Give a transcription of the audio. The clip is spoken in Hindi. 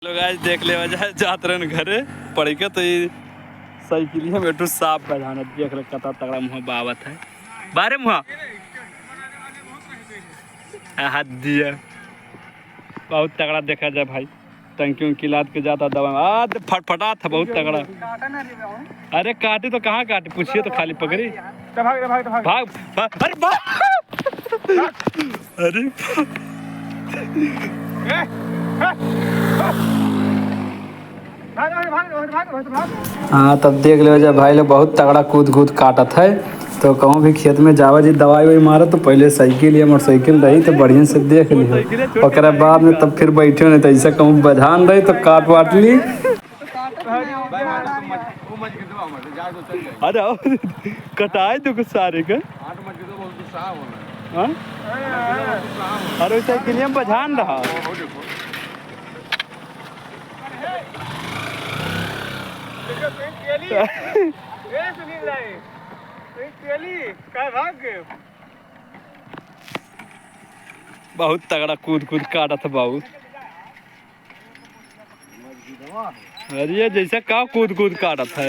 लोग आज देख ले जाए जात रहे घरे पढ़ के तो ये साइकिल में साफ बजाना देख ले कता तगड़ा मुँह बावत है बारे मुँह हाथ दिया बहुत तगड़ा देखा जाए भाई टंकी उंकी लाद के जाता दवा फटफटा था बहुत तगड़ा। अरे काटे तो कहाँ काटे पूछिए तो खाली पकड़ी भाग अरे अरे हाँ तब देख ले जब भाई लोग बहुत तगड़ा कूद कूद काटत है तो कहूँ भी खेत में जावा जी दवाई वही मारा तो पहले साइकिल या मोटरसाइकिल रही तो बढ़िया से देख ली और बाद में तब फिर बैठे नहीं तो ऐसा कहूँ बजान रही तो काट वाट ली। अरे कटाए तो सारे का अरे साइकिल में बजान रहा बहुत तगड़ा कूद कूद काटा था बाबू। अरे जैसा का कूद कूद काटा था।